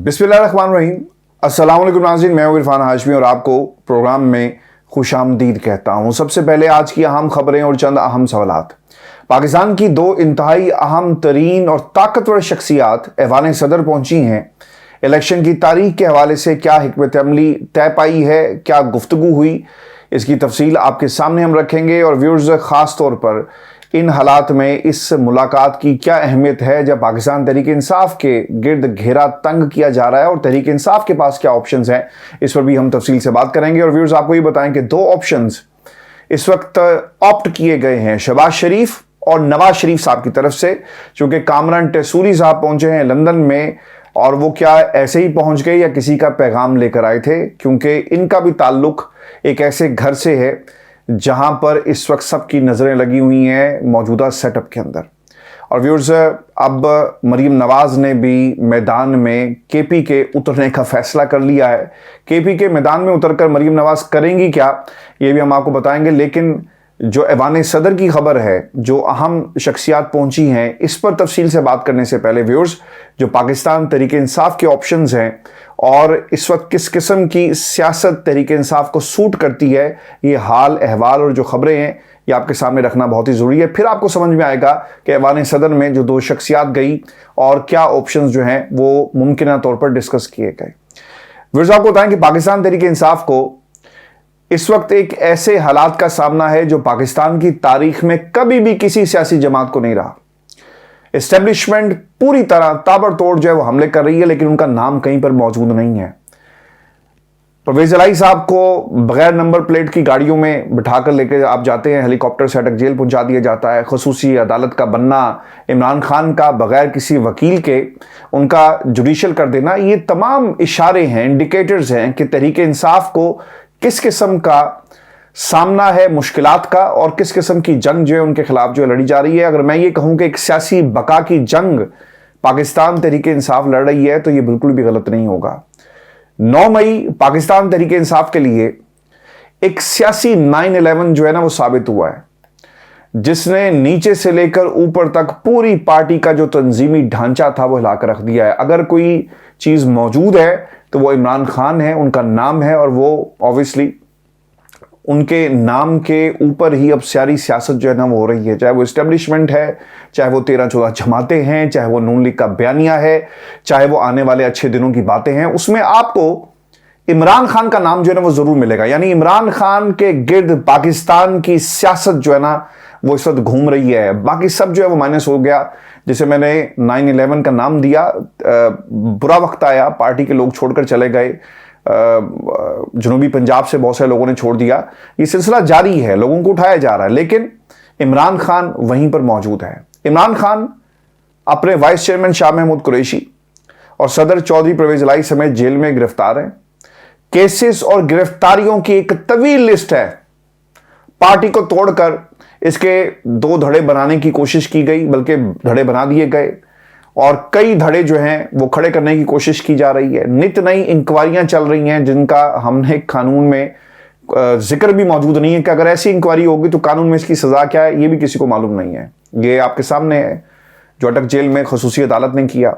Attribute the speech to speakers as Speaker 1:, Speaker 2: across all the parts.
Speaker 1: बिस्मिल्लाहिर्रहमानिर्रहीम। अस्सलाम वालेकुम नाज़रीन, मैं हूं इरफान हाशमी और आपको प्रोग्राम में खुशामदीद कहता हूं। सबसे पहले आज की अहम खबरें और चंद अहम सवालात। पाकिस्तान की दो इंतहाई अहम तरीन और ताकतवर शख्सियात ऐवान सदर पहुंची हैं। इलेक्शन की तारीख के हवाले से क्या हिकमत अमली तय पाई है, क्या गुफ्तगू हुई, इसकी तफसील आपके सामने हम रखेंगे। और व्यूअर्स, ख़ास तौर पर इन हालात में इस मुलाकात की क्या अहमियत है जब पाकिस्तान तहरीक इंसाफ के गिर्द घेरा तंग किया जा रहा है और तहरीक इंसाफ के पास क्या ऑप्शंस हैं, इस पर भी हम तफसील से बात करेंगे। और व्यूअर्स, आपको ये बताएं कि दो ऑप्शंस इस वक्त ऑप्ट किए गए हैं, शहबाज शरीफ और नवाज शरीफ साहब की तरफ से, चूंकि कामरान टेसूरी साहब पहुंचे हैं लंदन में। और वो क्या ऐसे ही पहुंच गए या किसी का पैगाम लेकर आए थे, क्योंकि इनका भी ताल्लुक एक ऐसे घर से है जहां पर इस वक्त सबकी नज़रें लगी हुई हैं मौजूदा सेटअप के अंदर। और व्यूअर्स, अब मरीम नवाज ने भी मैदान में केपी के उतरने का फैसला कर लिया है। केपी के मैदान में उतरकर मरीम नवाज करेंगी क्या, ये भी हम आपको बताएंगे। लेकिन जो ऐवान सदर की खबर है, जो अहम शख्सियात पहुंची हैं, इस पर तफसील से बात करने से पहले व्यूअर्स, जो पाकिस्तान तहरीक इंसाफ के ऑप्शंस हैं और इस वक्त किस किस्म की सियासत तहरीक इंसाफ को सूट करती है, ये हाल अहवाल और जो खबरें हैं ये आपके सामने रखना बहुत ही ज़रूरी है। फिर आपको समझ में आएगा कि ऐवान सदर में जो दो शख्सियात गई और क्या ऑप्शंस जो हैं वो मुमकिन तौर पर डिस्कस किए गए। व्यूअर्स, आपको बताएं कि पाकिस्तान तहरीक इंसाफ को इस वक्त एक ऐसे हालात का सामना है जो पाकिस्तान की तारीख में कभी भी किसी सियासी जमात को नहीं रहा। एस्टेब्लिशमेंट पूरी तरह ताबड़तोड़ जो है वो हमले कर रही है, लेकिन उनका नाम कहीं पर मौजूद नहीं है। परवेज इलाही साहब को बगैर नंबर प्लेट की गाड़ियों में बिठाकर लेकर आप जाते हैं, हेलीकॉप्टर से अटक जेल पहुंचा दिया जाता है। खसूसी अदालत का बनना, इमरान खान का बगैर किसी वकील के उनका जुडिशल कर देना, ये तमाम इशारे हैं, इंडिकेटर्स हैं कि तहरीक इंसाफ को किस किस्म का सामना है मुश्किलात का और किस किस्म की जंग जो है उनके खिलाफ जो लड़ी जा रही है। अगर मैं ये कहूं कि एक सियासी बका की जंग पाकिस्तान तहरीक इंसाफ लड़ रही है तो ये बिल्कुल भी गलत नहीं होगा। 9 मई पाकिस्तान तहरीक इंसाफ के लिए एक सियासी 9/11 जो है ना वो साबित हुआ है, जिसने नीचे से लेकर ऊपर तक पूरी पार्टी का जो तंजीमी ढांचा था वो हिलाकर रख दिया है। अगर कोई चीज मौजूद है तो वो इमरान खान है, उनका नाम है, और वो ऑब्वियसली उनके नाम के ऊपर ही अब सारी सियासत जो है ना वो हो रही है। चाहे वो इस्टेब्लिशमेंट है, चाहे वो 13-14 जमातें हैं, चाहे वो नून लीग का बयानिया है, चाहे वो आने वाले अच्छे दिनों की बातें हैं, उसमें आपको इमरान खान का नाम जो है ना वो जरूर मिलेगा। यानी इमरान खान के गिर्द पाकिस्तान की सियासत जो है ना वो इस वक्त घूम रही है। बाकी सब जो है वो माइनस हो गया। जिसे मैंने 9/11 का नाम दिया, बुरा वक्त आया, पार्टी के लोग छोड़कर चले गए, जनूबी पंजाब से बहुत सारे लोगों ने छोड़ दिया, ये सिलसिला जारी है, लोगों को उठाया जा रहा है, लेकिन इमरान खान वहीं पर मौजूद है। इमरान खान अपने वाइस चेयरमैन शाह महमूद कुरैशी और सदर चौधरी परवेज इलाही समेत जेल में गिरफ्तार हैं। केसेस और गिरफ्तारियों की एक तवील लिस्ट है। पार्टी को तोड़कर इसके 2 धड़े बनाने की कोशिश की गई, बल्कि धड़े बना दिए गए, और कई धड़े जो हैं वो खड़े करने की कोशिश की जा रही है। नित नई इंक्वायरियां चल रही हैं जिनका हमने कानून में जिक्र भी मौजूद नहीं है कि अगर ऐसी इंक्वायरी होगी तो कानून में इसकी सजा क्या है, ये भी किसी को मालूम नहीं है। ये आपके सामने है जो अटक जेल में खसूसी अदालत ने किया।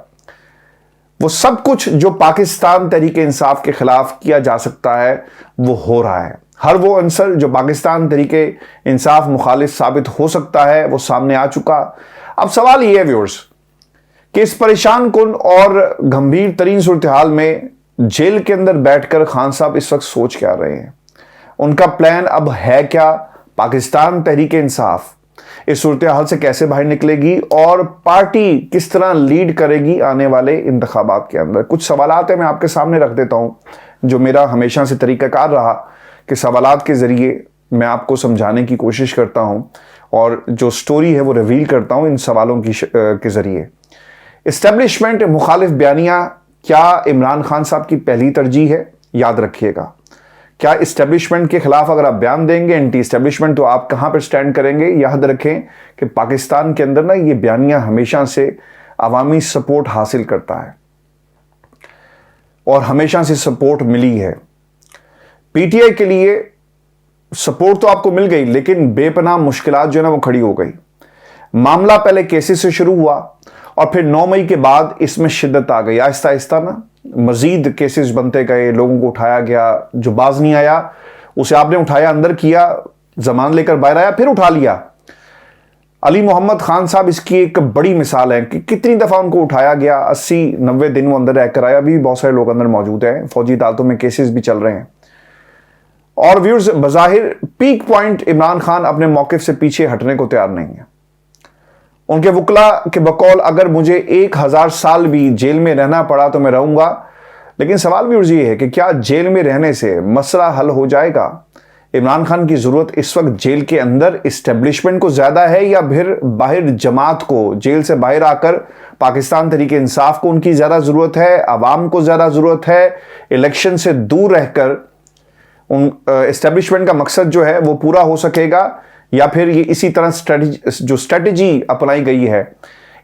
Speaker 1: वो सब कुछ जो पाकिस्तान तहरीक इंसाफ के खिलाफ किया जा सकता है वो हो रहा है। हर वो अंसर जो पाकिस्तान तहरीक इंसाफ मुखालिफ साबित हो सकता है वो सामने आ चुका। अब सवाल ये है व्यूअर्स कि इस परेशान कुन और गंभीर तरीन सूरत हाल में जेल के अंदर बैठकर खान साहब इस वक्त सोच क्या रहे हैं, उनका प्लान अब है क्या, पाकिस्तान तहरीक इंसाफ इस सूरत हाल से कैसे बाहर निकलेगी और पार्टी किस तरह लीड करेगी आने वाले इंतखाबात के अंदर। कुछ सवालात है मैं आपके सामने रख देता हूं जो मेरा हमेशा से तरीकाकार रहा कि सवालात के जरिए मैं आपको समझाने की कोशिश करता हूं और जो स्टोरी है वो रिवील करता हूं इन सवालों के जरिए। इस्टेब्लिशमेंट मुखालिफ बयानिया क्या इमरान खान साहब की पहली तरजीह है? याद रखिएगा, क्या इस्टेब्लिशमेंट के खिलाफ अगर आप बयान देंगे, एंटी इस्टेब्लिशमेंट, तो आप कहां पर स्टैंड करेंगे? याद रखें कि पाकिस्तान के अंदर ना ये बयानिया हमेशा से अवामी सपोर्ट हासिल करता है और हमेशा से सपोर्ट मिली है। पीटीआई के लिए सपोर्ट तो आपको मिल गई, लेकिन बेपनाह मुश्किलात जो है ना वो खड़ी हो गई। मामला पहले केसेस से शुरू हुआ और फिर 9 मई के बाद इसमें शिद्दत आ गई। आहिस्ता आहिस्ता ना मजीद केसेस बनते गए, लोगों को उठाया गया, जो बाज नहीं आया उसे आपने उठाया, अंदर किया, जमान लेकर बाहर आया, फिर उठा लिया। अली मोहम्मद खान साहब इसकी एक बड़ी मिसाल है कि कितनी दफ़ा उनको उठाया गया, 80-90 दिन वो अंदर रहकर आया। अभी बहुत सारे लोग अंदर मौजूद हैं, फौजी अदालतों में केसेस भी चल रहे हैं। और व्यूअर्स, बज़ाहिर पीक पॉइंट इमरान खान अपने मौक़िफ़ से पीछे हटने को तैयार नहीं है। उनके वकला के बकौल अगर मुझे 1000 साल भी जेल में रहना पड़ा तो मैं रहूँगा। लेकिन सवाल व्यूअर्स ये है कि क्या जेल में रहने से मसला हल हो जाएगा? इमरान खान की ज़रूरत इस वक्त जेल के अंदर इस्टेब्लिशमेंट को ज़्यादा है या फिर बाहर जमात को, जेल से बाहर आकर पाकिस्तान तरीके इंसाफ को उनकी ज़्यादा ज़रूरत है, आवाम को ज़्यादा ज़रूरत है, इलेक्शन से दूर रहकर उन इस्टेब्लिशमेंट का मकसद जो है वो पूरा हो सकेगा, या फिर ये इसी तरह स्ट्रेटजी अपनाई गई है,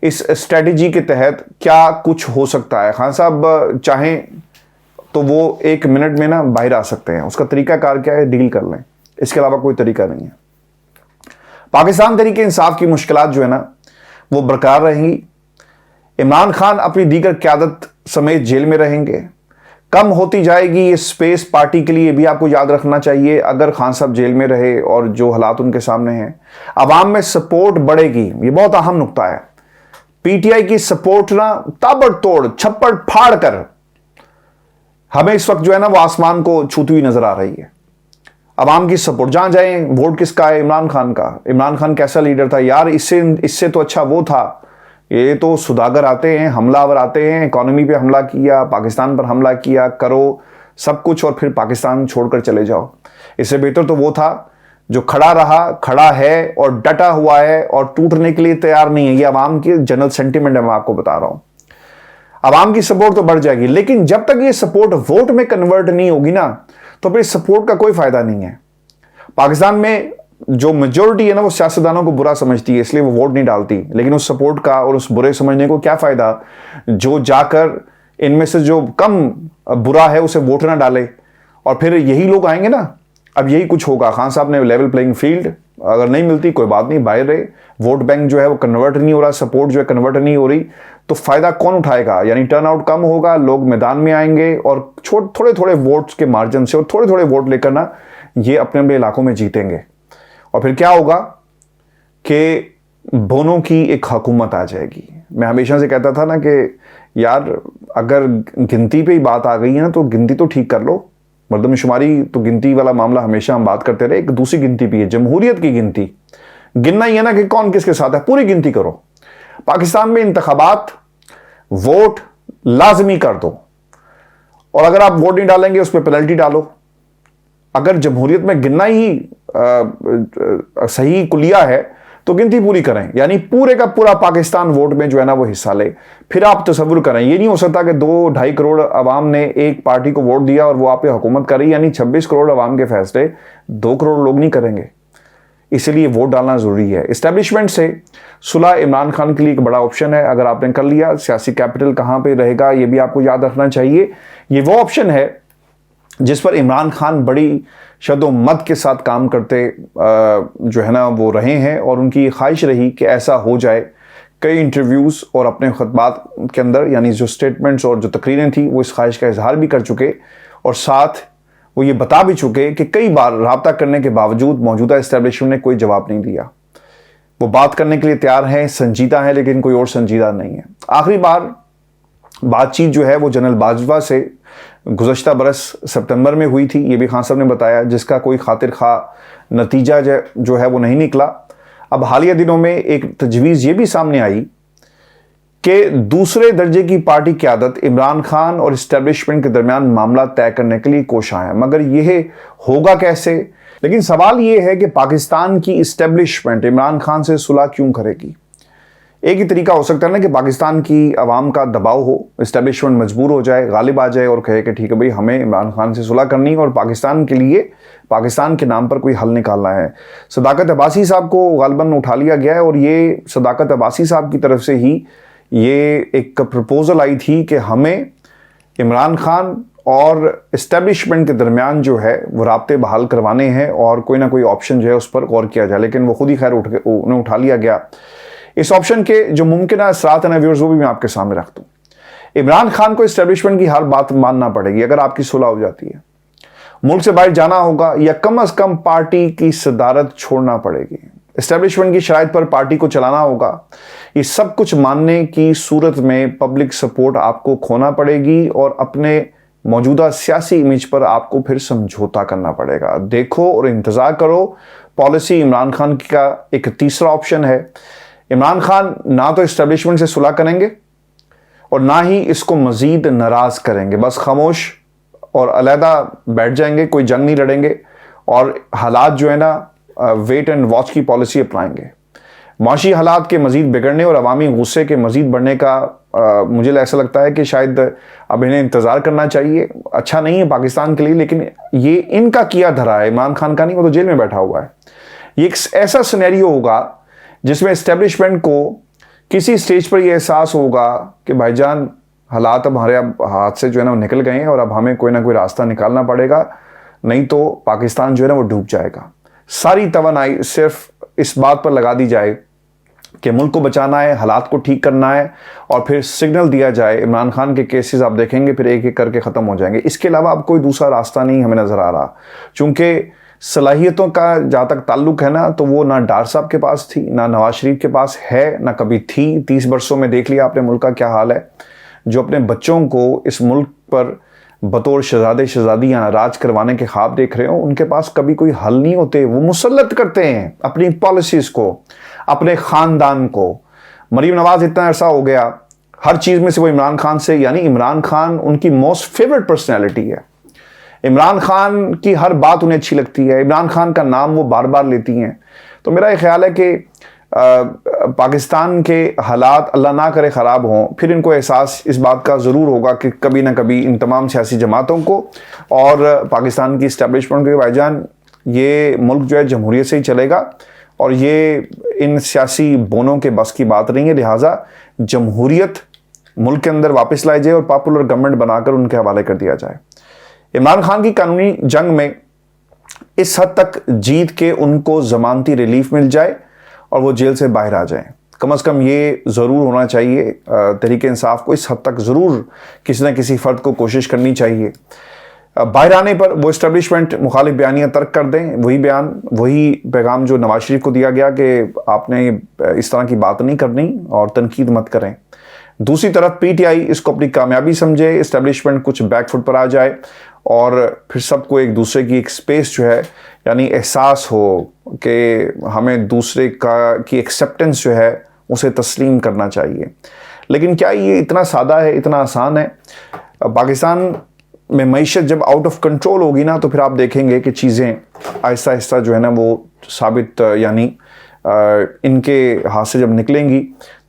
Speaker 1: इस स्ट्रेटजी के तहत क्या कुछ हो सकता है? खान साहब चाहें तो वो 1 मिनट में ना बाहर आ सकते हैं, उसका तरीकाकार क्या है, डील कर लें, इसके अलावा कोई तरीका नहीं है। पाकिस्तान तरीके इंसाफ की मुश्किलात जो है ना वो बरकरार रहेंगी। इमरान खान अपनी दीगर क़यादत समेत जेल में रहेंगे, कम होती जाएगी ये स्पेस पार्टी के लिए भी आपको याद रखना चाहिए। अगर खान साहब जेल में रहे और जो हालात उनके सामने हैं, अवाम में सपोर्ट बढ़ेगी, ये बहुत अहम नुकता है। पीटीआई की सपोर्ट ना ताबड़तोड़ छप्पड़ फाड़ कर हमें इस वक्त जो है ना वो आसमान को छूती हुई नजर आ रही है। अवाम की सपोर्ट, जहां जाए वोट किसका है? इमरान खान का। इमरान खान कैसा लीडर था यार, इससे तो अच्छा वो था। ये तो सुदागर आते हैं, हमलावर आते हैं, इकोनॉमी पे हमला किया, पाकिस्तान पर हमला किया, करो सब कुछ और फिर पाकिस्तान छोड़कर चले जाओ। इससे बेहतर तो वो था जो खड़ा रहा, खड़ा है और डटा हुआ है और टूटने के लिए तैयार नहीं है। ये अवाम की जनरल सेंटिमेंट है, मैं आपको बता रहा हूं। अवाम की सपोर्ट तो बढ़ जाएगी, लेकिन जब तक ये सपोर्ट वोट में कन्वर्ट नहीं होगी ना तो फिर सपोर्ट का कोई फायदा नहीं है। पाकिस्तान में जो मेजोरिटी है ना वो सियासतदानों को बुरा समझती है, इसलिए वो वोट नहीं डालती। लेकिन उस सपोर्ट का और उस बुरे समझने को क्या फायदा, जो जाकर इनमें से जो कम बुरा है उसे वोट ना डाले और फिर यही लोग आएंगे ना। अब यही कुछ होगा। खान साहब ने लेवल प्लेइंग फील्ड अगर नहीं मिलती कोई बात नहीं, बाहर रहे, वोट बैंक जो है वो कन्वर्ट नहीं हो रहा, सपोर्ट जो है कन्वर्ट नहीं हो रही, तो फायदा कौन उठाएगा? यानी टर्नआउट कम होगा, लोग मैदान में आएंगे और थोड़े थोड़े वोट्स के मार्जिन से और थोड़े थोड़े वोट लेकर ना ये अपने अपने इलाकों में जीतेंगे। और फिर क्या होगा कि दोनों की एक हुकूमत आ जाएगी। मैं हमेशा से कहता था ना कि यार अगर गिनती पे ही बात आ गई है ना तो गिनती तो ठीक कर लो। मर्दमशुमारी तो गिनती वाला मामला हमेशा हम बात करते रहे, एक दूसरी गिनती भी है, जमहूरियत की गिनती। गिनना ही है ना कि कौन किसके साथ है, पूरी गिनती करो। पाकिस्तान में इंतखाबात वोट लाजमी कर दो और अगर आप वोट नहीं डालेंगे उस पर पेनल्टी डालो। अगर जमहूरियत में गिनना ही सही कुलिया है तो गिनती पूरी करें, यानी पूरे का पूरा पाकिस्तान वोट में जो है ना वो हिस्सा ले। फिर आप तसव्वुर करें, ये नहीं हो सकता कि 2-2.5 करोड़ अवाम ने एक पार्टी को वोट दिया और वो आप पे हुकूमत कर रही, यानी 26 करोड़ अवाम के फैसले 2 करोड़ लोग नहीं करेंगे। इसीलिए वोट डालना जरूरी है। इस्टेब्लिशमेंट से सुलह इमरान खान के लिए एक बड़ा ऑप्शन है। अगर आपने कर लिया, सियासी कैपिटल कहाँ पे रहेगा ये भी आपको याद रखना चाहिए। ये वो ऑप्शन है जिस पर इमरान खान बड़ी शद्दोमत के साथ काम करते जो है ना वो रहे हैं और उनकी ख्वाहिश रही कि ऐसा हो जाए। कई इंटरव्यूज़ और अपने खुतबात के अंदर यानी जो स्टेटमेंट्स और जो तकरीरें थी वो इस ख्वाहिश का इजहार भी कर चुके और साथ वो ये बता भी चुके कि कई बार रब्ता करने के बावजूद मौजूदा इस्टेब्लिशमेंट ने कोई जवाब नहीं दिया। वो बात करने के लिए तैयार हैं, संजीदा है, लेकिन कोई और संजीदा नहीं है। आखिरी बार बातचीत जो है वो जनरल बाजवा से गुज़श्ता बरस सितंबर में हुई थी, ये भी खान साहब ने बताया, जिसका कोई खातिर खा नतीजा जो है वो नहीं निकला। अब हालिया दिनों में एक तजवीज़ ये भी सामने आई कि दूसरे दर्जे की पार्टी क़यादत इमरान खान और इस्टेब्लिशमेंट के दरमियान मामला तय करने के लिए कोशां है, मगर यह होगा कैसे? लेकिन सवाल यह है कि पाकिस्तान की इस्टेब्लिशमेंट इमरान खान से सुलह क्यों करेगी? एक ही तरीका हो सकता है ना कि पाकिस्तान की आवाम का दबाव हो, इस्टेब्लिशमेंट मजबूर हो जाए, गालिब आ जाए और कहे कि ठीक है भाई हमें इमरान खान से सुलह करनी है और पाकिस्तान के लिए पाकिस्तान के नाम पर कोई हल निकालना है। सदाकत अब्बासी साहब को गालिबन उठा लिया गया है और ये सदाकत अब्बासी साहब की तरफ से ही ये एक प्रपोजल आई थी कि हमें इमरान खान और इस्टेब्लिशमेंट के दरमियान जो है वो राब्ते बहाल करवाने हैं और कोई ना कोई ऑप्शन जो है उस पर गौर किया जाए। लेकिन वो खुद ही खैर उन्हें उठा लिया गया। इस ऑप्शन के जो मुमकिन असरात हैं व्यूअर्स वो भी मैं आपके सामने रख दूं। इमरान खान को एस्टेब्लिशमेंट की हर बात मानना पड़ेगी अगर आपकी सुलह हो जाती है। मुल्क से बाहर जाना होगा या कम से कम पार्टी की सदारत छोड़ना पड़ेगी। एस्टेब्लिशमेंट की शराइत पर पार्टी को चलाना होगा। ये सब कुछ मानने की सूरत में पब्लिक सपोर्ट आपको खोना पड़ेगी और अपने मौजूदा सियासी इमेज पर आपको फिर समझौता करना पड़ेगा। देखो और इंतज़ार करो। पॉलिसी इमरान खान का एक तीसरा ऑप्शन है। इमरान खान ना तो एस्टेब्लिशमेंट से सुलह करेंगे और ना ही इसको मज़ीद नाराज़ करेंगे, बस खामोश और अलहदा बैठ जाएंगे, कोई जंग नहीं लड़ेंगे और हालात जो है ना वेट एंड वॉच की पॉलिसी अपनाएंगे। माशी हालात के मज़ीद बिगड़ने और अवामी गुस्से के मज़ीद बढ़ने का मुझे ऐसा लगता है कि शायद अब इन्हें इंतज़ार करना चाहिए। अच्छा नहीं है पाकिस्तान के लिए, लेकिन ये इनका किया धरा है, इमरान खान का नहीं, वो तो जेल में बैठा हुआ है। ये एक ऐसा सिनेरियो होगा जिसमें एस्टेब्लिशमेंट को किसी स्टेज पर यह एहसास होगा कि भाईजान हालात अब हमारे हाथ से जो है ना वो निकल गए हैं और अब हमें कोई ना कोई रास्ता निकालना पड़ेगा, नहीं तो पाकिस्तान जो है ना वो डूब जाएगा। सारी तवनाई सिर्फ इस बात पर लगा दी जाए कि मुल्क को बचाना है, हालात को ठीक करना है और फिर सिग्नल दिया जाए। इमरान खान के केसेस आप देखेंगे फिर एक एक करके ख़त्म हो जाएंगे। इसके अलावा अब कोई दूसरा रास्ता नहीं हमें नज़र आ रहा, चूँकि सलाहियतों का जहाँ तक ताल्लुक है ना तो वो ना डार साहब के पास थी, ना नवाज शरीफ के पास है, ना कभी थी। 30 वर्षों में देख लिया आपने मुल्क का क्या हाल है। जो अपने बच्चों को इस मुल्क पर बतौर शहजादे शहजादियाँ राज करवाने के ख्वाब देख रहे हो, उनके पास कभी कोई हल नहीं होते। वो मुसल्लत करते हैं अपनी पॉलिसीज़ को, अपने ख़ानदान को। मरीम नवाज इतना ऐसा हो गया, हर चीज़ में से वो इमरान खान से, यानी इमरान खान उनकी मोस्ट फेवरेट पर्सनैलिटी है। इमरान खान की हर बात उन्हें अच्छी लगती है, इमरान खान का नाम वो बार बार लेती हैं। तो मेरा ये ख्याल है कि पाकिस्तान के हालात अल्लाह ना करे ख़राब हों, फिर इनको एहसास इस बात का ज़रूर होगा कि कभी ना कभी इन तमाम सियासी जमातों को और पाकिस्तान की इस्टेब्लिशमेंट के भाईजान ये मुल्क जो है जमहूरियत से ही चलेगा और ये इन सियासी बोनों के बस की बात नहीं है। लिहाजा जमहूरियत मुल्क के अंदर वापस लाई जाए और पॉपुलर गवर्नमेंट बनाकर उनके हवाले कर दिया जाए। इमरान खान की कानूनी जंग में इस हद तक जीत के उनको ज़मानती रिलीफ मिल जाए और वो जेल से बाहर आ जाएं। कम से कम ये ज़रूर होना चाहिए। तहरीक इंसाफ को इस हद तक ज़रूर किसी न किसी फ़र्द को कोशिश करनी चाहिए। बाहर आने पर वो इस्टेब्लिशमेंट मुखालिफ बयानियाँ तर्क कर दें। वही बयान, वही पैगाम जो नवाज शरीफ को दिया गया कि आपने इस तरह की बात नहीं करनी और तनकीद मत करें। दूसरी तरफ पीटीआई इसको अपनी कामयाबी समझे, इस्टेब्लिशमेंट कुछ बैकफुट पर आ जाए और फिर सबको एक दूसरे की एक स्पेस जो है, यानी एहसास हो कि हमें दूसरे की एक्सेप्टेंस जो है उसे तस्लीम करना चाहिए। लेकिन क्या ये इतना सादा है, इतना आसान है? पाकिस्तान में मईशत जब आउट ऑफ कंट्रोल होगी ना तो फिर आप देखेंगे कि चीज़ें आहिस्ता आहिस्ता जो है ना वो साबित, यानी इनके हाथ से जब निकलेंगी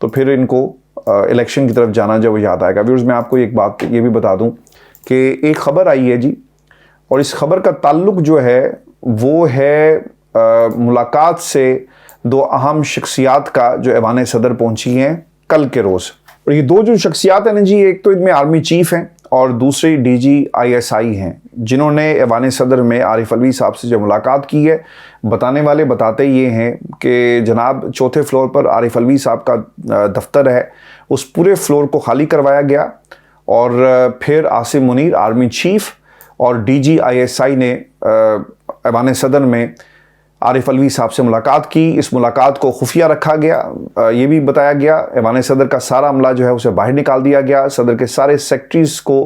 Speaker 1: तो फिर इनको इलेक्शन की तरफ जाना जब याद आएगा। व्यूअर्स, मैं आपको एक बात ये भी बता दूं कि एक ख़बर आई है जी, और इस खबर का ताल्लुक जो है वो है मुलाकात से दो अहम शख्सियात का जो ऐवान सदर पहुंची हैं कल के रोज़। और ये दो जो शख्सियात हैं ना जी, एक तो इनमें आर्मी चीफ़ हैं और दूसरी DGISI हैं, जिन्होंने ऐवान सदर में आरिफ अलवी साहब से जो मुलाकात की है। बताने वाले बताते ये हैं कि जनाब चौथे फ्लोर पर आरिफ अलवी साहब का दफ्तर है, उस पूरे फ्लोर को खाली करवाया गया और फिर आसिम मुनीर आर्मी चीफ़ और DGISI ने ऐवान सदर में आरिफ अलवी साहब से मुलाकात की। इस मुलाकात को खुफिया रखा गया। ये भी बताया गया ऐवान सदर का सारा अमला जो है उसे बाहर निकाल दिया गया, सदर के सारे सेक्रेटरीज को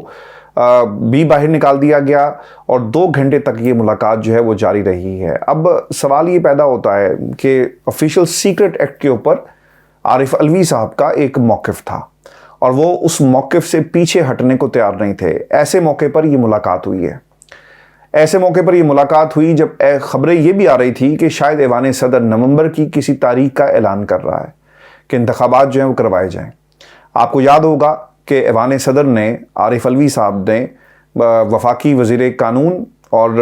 Speaker 1: भी बाहर निकाल दिया गया और 2 घंटे तक ये मुलाकात जो है वो जारी रही है। अब सवाल ये पैदा होता है कि ऑफिशियल सीक्रेट एक्ट के ऊपर आरिफ अलवी साहब का एक मौक़िफ़ था और वो उस मौक़िफ़ से पीछे हटने को तैयार नहीं थे। ऐसे मौके पर ये मुलाकात हुई है। ऐसे मौके पर ये मुलाकात हुई जब खबरें ये भी आ रही थी कि शायद ऐवान सदर नवंबर की किसी तारीख का ऐलान कर रहा है कि इंतखाबात जो हैं वो करवाए जाएं। आपको याद होगा कि ऐवान सदर ने आरिफ अलवी साहब ने वफाकी वज़ीर कानून और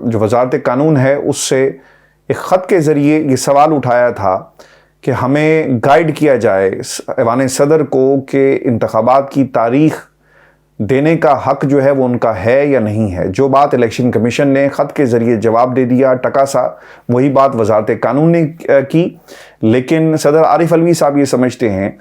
Speaker 1: जो वज़ारत कानून है उससे एक ख़त के ज़रिए ये सवाल उठाया था कि हमें गाइड किया जाए ऐवान सदर को कि इंतखाबात की तारीख़ देने का हक़ जो है वो उनका है या नहीं है। जो बात इलेक्शन कमीशन ने ख़त के ज़रिए जवाब दे दिया टका सा, वही बात वज़ारत कानून ने की। लेकिन सदर आरिफ अलवी साहब ये समझते हैं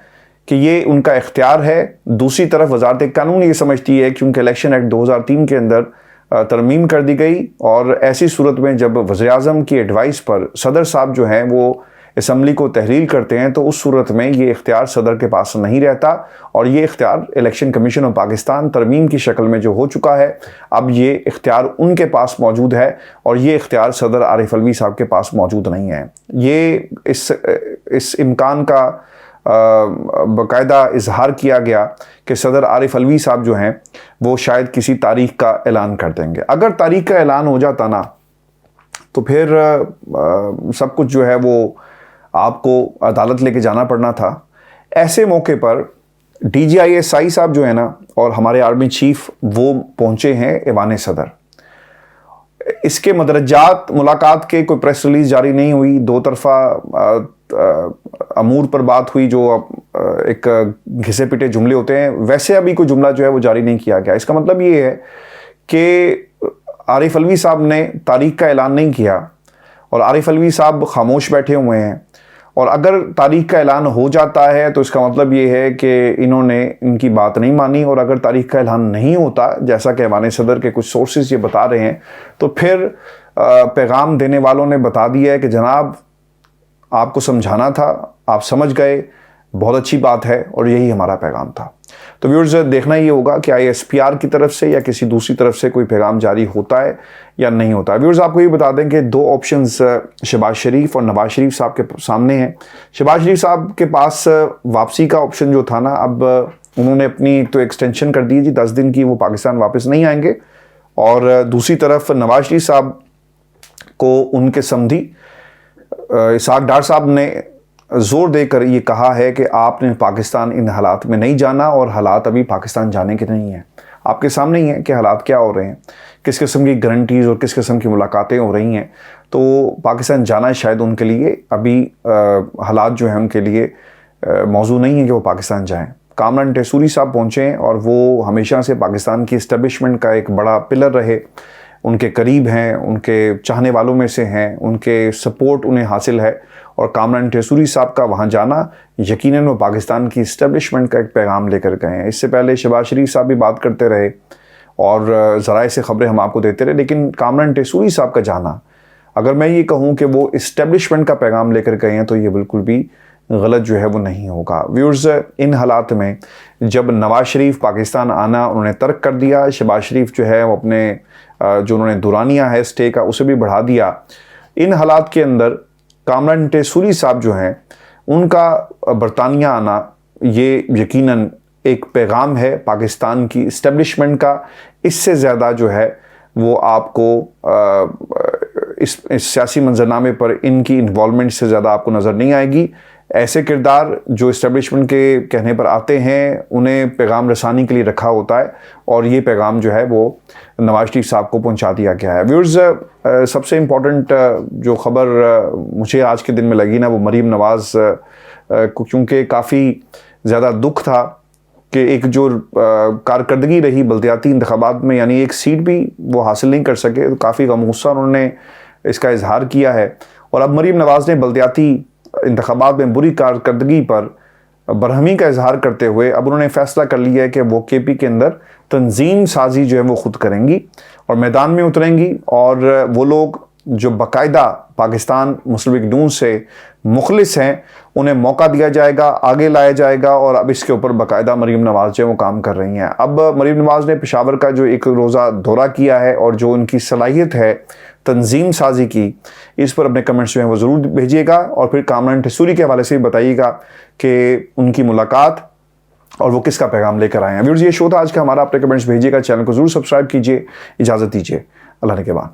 Speaker 1: कि ये उनका इख्तियार है। दूसरी तरफ वजारत कानून ये समझती है क्योंकि इलेक्शन एक्ट 2003 के अंदर तरमीम कर दी गई, और ऐसी सूरत में जब वज़ीर-ए-आज़म की एडवाइस पर सदर साहब जो हैं वो असम्बली को तहरीर करते हैं, तो उस सूरत में ये इख्तियार सदर के पास नहीं रहता, और ये इख्तियार इलेक्शन कमीशन ऑफ पाकिस्तान तरमीम की शक्ल में जो हो चुका है, अब ये इख्तियार उनके पास मौजूद है, और ये इख्तियार सदर आरिफ अलवी साहब के पास मौजूद नहीं है। ये इस इम्कान का बाकायदा इजहार किया गया कि सदर आरिफ अलवी साहब जो हैं वो शायद किसी तारीख का ऐलान कर देंगे। अगर तारीख का ऐलान हो जाता ना, तो फिर सब कुछ जो है वो आपको अदालत लेके जाना पड़ना था। ऐसे मौके पर DGISI साहब जो है ना, और हमारे आर्मी चीफ वो पहुंचे हैं ऐवान सदर। इसके मदरजात मुलाकात के कोई प्रेस रिलीज जारी नहीं हुई, दो तरफा अमूर पर बात हुई, जो एक घिसे पिटे जुमले होते हैं, वैसे अभी कोई जुमला जो है वो जारी नहीं किया गया। इसका मतलब ये है कि आरिफ अलवी साहब ने तारीख का ऐलान नहीं किया, और आरिफ अलवी साहब खामोश बैठे हुए हैं। और अगर तारीख का ऐलान हो जाता है तो इसका मतलब ये है कि इन्होंने इनकी बात नहीं मानी, और अगर तारीख का ऐलान नहीं होता, जैसा कि ऐवान सदर के कुछ सोर्सेज ये बता रहे हैं, तो फिर पैगाम देने वालों ने बता दिया है कि जनाब आपको समझाना था, आप समझ गए, बहुत अच्छी बात है, और यही हमारा पैगाम था। तो व्यूअर्स, देखना ये होगा कि ISPR की तरफ से या किसी दूसरी तरफ से कोई पैगाम जारी होता है या नहीं होता है। व्यूअर्स, आपको ये बता दें कि दो ऑप्शंस शहबाज शरीफ और नवाज शरीफ साहब के सामने हैं। शहबाज शरीफ साहब के पास वापसी का ऑप्शन जो था ना, अब उन्होंने अपनी तो एक्सटेंशन कर दी जी 10 दिन की, वो पाकिस्तान वापस नहीं आएंगे। और दूसरी तरफ नवाज शरीफ साहब को उनके समधी इसहाक डार साहब ने जोर देकर ये कहा है कि आपने पाकिस्तान इन हालात में नहीं जाना, और हालात अभी पाकिस्तान जाने के नहीं हैं। आपके सामने ही है कि हालात क्या हो रहे हैं, किस किस्म की गारंटीज़ और किस किस्म की मुलाकातें हो रही हैं। तो पाकिस्तान जाना शायद उनके लिए अभी हालात जो हैं उनके लिए मौजू नहीं है कि वो पाकिस्तान जाएं। कामरान टेसूरी साहब पहुँचे हैं, और वो हमेशा से पाकिस्तान की इस्टेब्लिशमेंट का एक बड़ा पिलर रहे, उनके करीब हैं, उनके चाहने वालों में से हैं, उनके सपोर्ट उन्हें हासिल है। और कामरान टेसूरी साहब का वहाँ जाना यकीनन वो पाकिस्तान की इस्टेब्लिशमेंट का एक पैगाम लेकर गए हैं। इससे पहले शहबाज शरीफ साहब भी बात करते रहे और ज़राए से ख़बरें हम आपको देते रहे, लेकिन कामरान टेसूरी साहब का जाना, अगर मैं ये कहूँ कि वो इस्टेब्लिशमेंट का पैगाम लेकर गए हैं, तो ये बिल्कुल भी गलत जो है वो नहीं होगा। व्यूअर्स, इन हालात में जब नवाज शरीफ पाकिस्तान आना उन्होंने तर्क कर दिया, शहबाज शरीफ जो है वो अपने जो उन्होंने दुरानिया है स्टे का उसे भी बढ़ा दिया, इन हालात के अंदर कामरान टेसूरी साहब जो हैं उनका बरतानिया आना ये यकीनन एक पैगाम है पाकिस्तान की इस्टेब्लिशमेंट का। इससे ज़्यादा जो है वो आपको इस सियासी मंजरनामे पर इनकी इन्वॉल्वमेंट से ज़्यादा आपको नज़र नहीं आएगी। ऐसे किरदार जो इस्टेब्लिशमेंट के कहने पर आते हैं उन्हें पैगाम रसानी के लिए रखा होता है, और ये पैगाम जो है वो नवाज शरीफ साहब को पहुंचा दिया गया है। व्यूअर्स, सबसे इम्पॉर्टेंट जो खबर मुझे आज के दिन में लगी ना, वो मरीम नवाज़ क्योंकि काफ़ी ज़्यादा दुख था कि एक जो कारकर्दगी रही बल्दियाती इंतखाबात में, यानी एक सीट भी वो हासिल नहीं कर सके, तो काफ़ी गमगुस्सा उन्होंने इसका इजहार किया है। और अब मरीम नवाज़ ने बल्दियाती इंतखाबात में बुरी कारकर्दगी पर बरहमी का इजहार करते हुए अब उन्होंने फैसला कर लिया है कि वो KP के अंदर तंजीम साजी जो है वो खुद करेंगी और मैदान में उतरेंगी, और वो लोग जो बाकायदा पाकिस्तान मुस्लिम लीग नून से मुखलिस हैं उन्हें मौका दिया जाएगा, आगे लाया जाएगा। और अब इसके ऊपर बाकायदा मरीम नवाज़ जो है वो काम कर रही हैं। अब मरीम नवाज़ ने पेशावर का जो एक रोज़ा दौरा किया है और जो उनकी सलाहियत है तंजीम साजी की, इस पर अपने कमेंट्स जो हैं वो ज़रूर भेजिएगा, और फिर कामरान टेसूरी के हवाले से भी बताइएगा कि उनकी मुलाकात और वो किसका पैगाम लेकर आए हैं। व्यूअर्स, ये शो था आज का हमारा। अपने कमेंट्स भेजिएगा, चैनल को ज़रूर सब्सक्राइब कीजिए। इजाज़त दीजिए, अल्लाह ने के बाद।